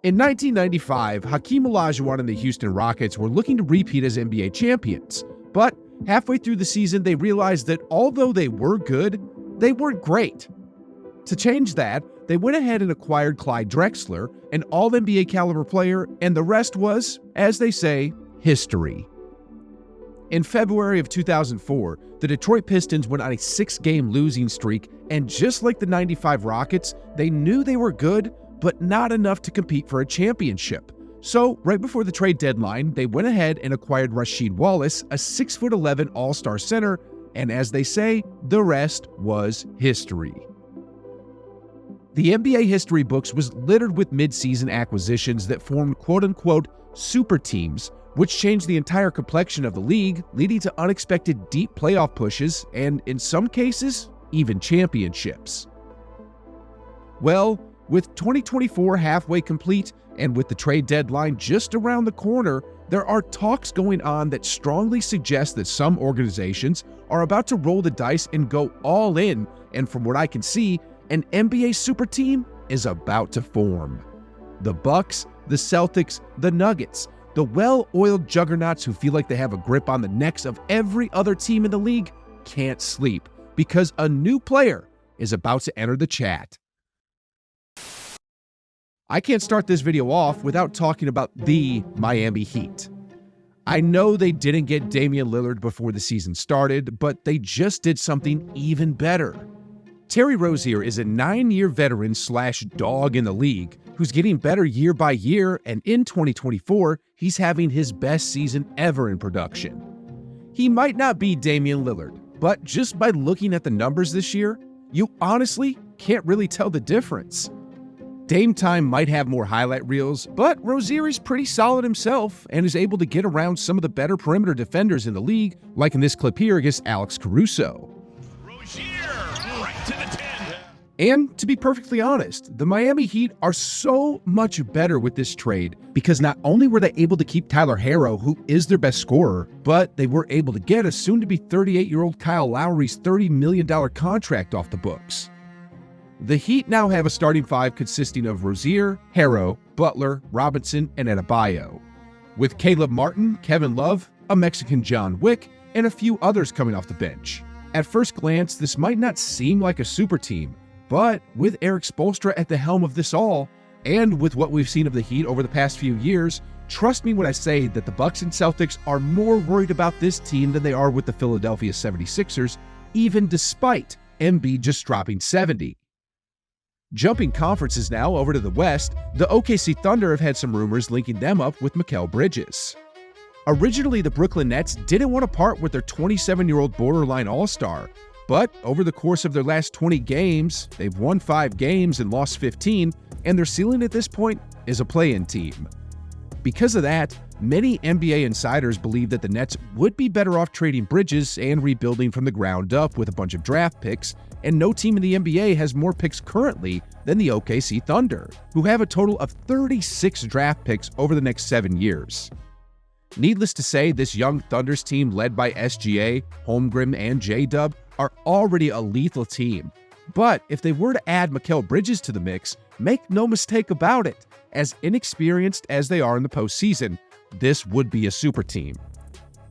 In 1995, Hakeem Olajuwon and the Houston Rockets were looking to repeat as NBA champions, but halfway through the season, they realized that although they were good, they weren't great. To change that, they went ahead and acquired Clyde Drexler, an All-NBA caliber player, and the rest was, as they say, history. In February of 2004, the Detroit Pistons went on a 6-game losing streak, and just like the 95 Rockets, they knew they were good, but not enough to compete for a championship. So, right before the trade deadline, they went ahead and acquired Rasheed Wallace, a 6'11" all-star center, and as they say, the rest was history. The NBA history books was littered with mid-season acquisitions that formed quote-unquote super teams, which changed the entire complexion of the league, leading to unexpected deep playoff pushes and, in some cases, even championships. Well, with 2024 halfway complete, and with the trade deadline just around the corner, there are talks going on that strongly suggest that some organizations are about to roll the dice and go all in, and from what I can see, an NBA super team is about to form. The Bucks, the Celtics, the Nuggets, the well-oiled juggernauts who feel like they have a grip on the necks of every other team in the league can't sleep because a new player is about to enter the chat. I can't start this video off without talking about the Miami Heat. I know they didn't get Damian Lillard before the season started, but they just did something even better. Terry Rozier is a 9-year veteran / dog in the league who's getting better year by year, and in 2024, he's having his best season ever in production. He might not be Damian Lillard, but just by looking at the numbers this year, you honestly can't really tell the difference. Dame Time might have more highlight reels, but Rozier is pretty solid himself and is able to get around some of the better perimeter defenders in the league, like in this clip here against Alex Caruso. Rozier, right to the 10. And to be perfectly honest, the Miami Heat are so much better with this trade because not only were they able to keep Tyler Herro, who is their best scorer, but they were able to get a soon-to-be 38-year-old Kyle Lowry's $30 million contract off the books. The Heat now have a starting five consisting of Rozier, Herro, Butler, Robinson, and Adebayo, with Caleb Martin, Kevin Love, a Mexican John Wick, and a few others coming off the bench. At first glance, this might not seem like a super team, but with Erik Spoelstra at the helm of this all, and with what we've seen of the Heat over the past few years, trust me when I say that the Bucks and Celtics are more worried about this team than they are with the Philadelphia 76ers, even despite Embiid just dropping 70. Jumping conferences now over to the West, the OKC Thunder have had some rumors linking them up with Mikal Bridges. Originally, the Brooklyn Nets didn't want to part with their 27-year-old borderline all-star, but over the course of their last 20 games, they've won 5 games and lost 15, and their ceiling at this point is a play-in team. Because of that, many NBA insiders believe that the Nets would be better off trading Bridges and rebuilding from the ground up with a bunch of draft picks, and no team in the NBA has more picks currently than the OKC Thunder, who have a total of 36 draft picks over the next 7 years. Needless to say, this young Thunders team led by SGA, Holmgren, and J-Dub are already a lethal team. But if they were to add Mikal Bridges to the mix, make no mistake about it, as inexperienced as they are in the postseason, this would be a super team.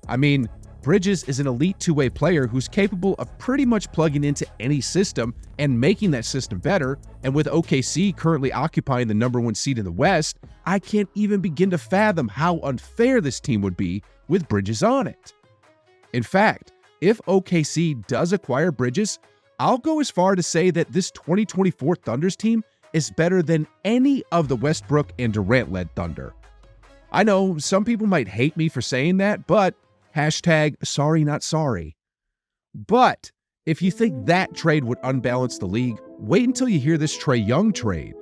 I mean, Bridges is an elite two-way player who's capable of pretty much plugging into any system and making that system better, and with OKC currently occupying the #1 seed in the West, I can't even begin to fathom how unfair this team would be with Bridges on it. In fact, if OKC does acquire Bridges, I'll go as far to say that this 2024 Thunders team is better than any of the Westbrook and Durant-led Thunder. I know some people might hate me for saying that, but #sorry not sorry. But if you think that trade would unbalance the league, wait until you hear this Trae Young trade.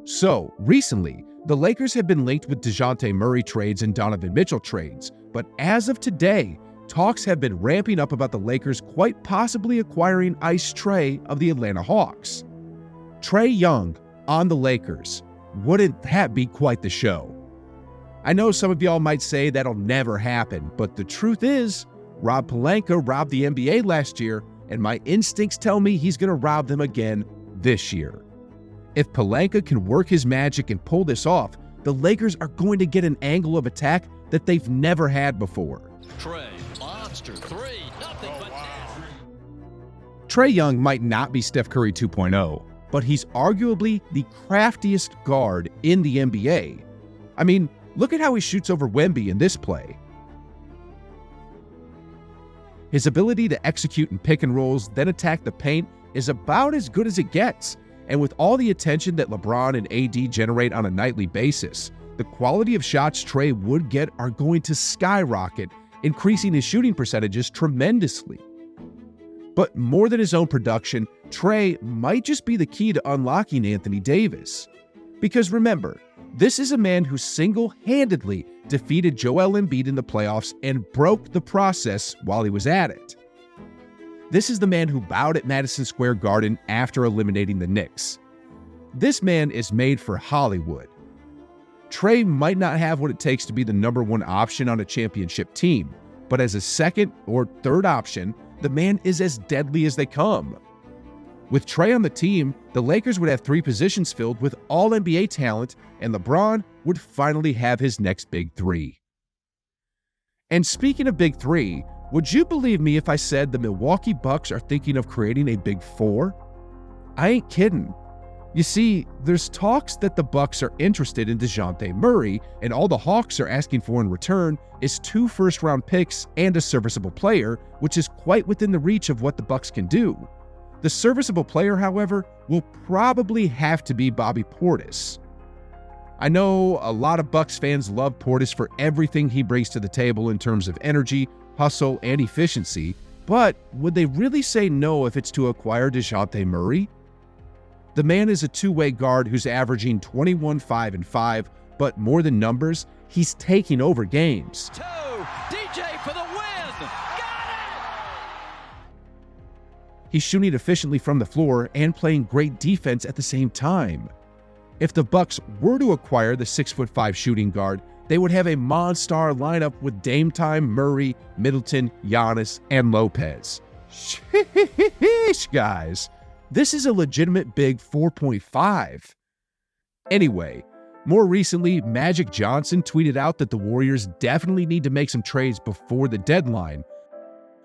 So, recently, the Lakers have been linked with DeJounte Murray trades and Donovan Mitchell trades, but as of today, talks have been ramping up about the Lakers quite possibly acquiring Ice Trae of the Atlanta Hawks. Trae Young on the Lakers. Wouldn't that be quite the show? I know some of y'all might say that'll never happen, but the truth is, Rob Pelinka robbed the NBA last year, and my instincts tell me he's going to rob them again this year. If Pelinka can work his magic and pull this off, the Lakers are going to get an angle of attack that they've never had before. Trae, monster three, nothing but net. Trae Young might not be Steph Curry 2.0, but he's arguably the craftiest guard in the NBA. I mean, look at how he shoots over Wemby in this play. His ability to execute in pick and rolls, then attack the paint, is about as good as it gets. And with all the attention that LeBron and AD generate on a nightly basis, the quality of shots Trae would get are going to skyrocket, increasing his shooting percentages tremendously. But more than his own production, Trae might just be the key to unlocking Anthony Davis. Because remember, this is a man who single-handedly defeated Joel Embiid in the playoffs and broke the process while he was at it. This is the man who bowed at Madison Square Garden after eliminating the Knicks. This man is made for Hollywood. Trae might not have what it takes to be the number one option on a championship team, but as a second or third option, the man is as deadly as they come. With Trae on the team, the Lakers would have 3 positions filled with all NBA talent, and LeBron would finally have his next big 3. And speaking of big 3, would you believe me if I said the Milwaukee Bucks are thinking of creating a big 4? I ain't kidding. You see, there's talks that the Bucks are interested in DeJounte Murray, and all the Hawks are asking for in return is 2 first-round picks and a serviceable player, which is quite within the reach of what the Bucks can do. The serviceable player, however, will probably have to be Bobby Portis. I know a lot of Bucks fans love Portis for everything he brings to the table in terms of energy, hustle, and efficiency, but would they really say no if it's to acquire DeJounte Murray? The man is a two-way guard who's averaging 21, 5, and 5, but more than numbers, he's taking over games. DJ for the win! Got it! He's shooting efficiently from the floor and playing great defense at the same time. If the Bucks were to acquire the 6'5" shooting guard, they would have a monster lineup with Dame Time, Murray, Middleton, Giannis, and Lopez. Sheesh, guys. This is a legitimate big 4.5. Anyway, more recently, Magic Johnson tweeted out that the Warriors definitely need to make some trades before the deadline.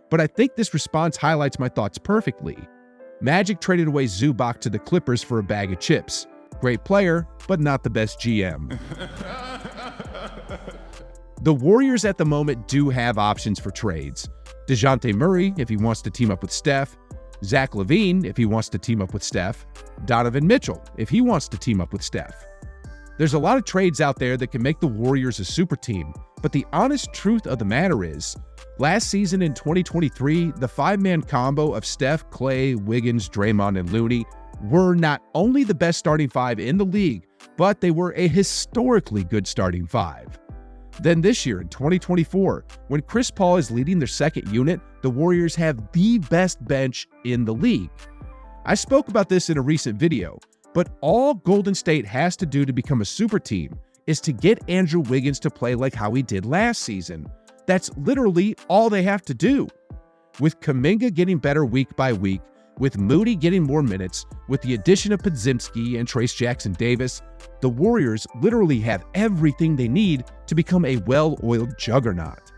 But I think this response highlights my thoughts perfectly. Magic traded away Zubac to the Clippers for a bag of chips. Great player, but not the best GM. The Warriors at the moment do have options for trades. DeJounte Murray, if he wants to team up with Steph. Zach LaVine, if he wants to team up with Steph. Donovan Mitchell, if he wants to team up with Steph. There's a lot of trades out there that can make the Warriors a super team, but the honest truth of the matter is, last season in 2023, the 5-man combo of Steph, Clay, Wiggins, Draymond, and Looney were not only the best starting 5 in the league, but they were a historically good starting 5. Then this year in 2024, when Chris Paul is leading their second unit, the Warriors have the best bench in the league. I spoke about this in a recent video, but all Golden State has to do to become a super team is to get Andrew Wiggins to play like how he did last season. That's literally all they have to do. With Kuminga getting better week by week, with Moody getting more minutes, with the addition of Podziemski and Trayce Jackson-Davis, the Warriors literally have everything they need to become a well-oiled juggernaut.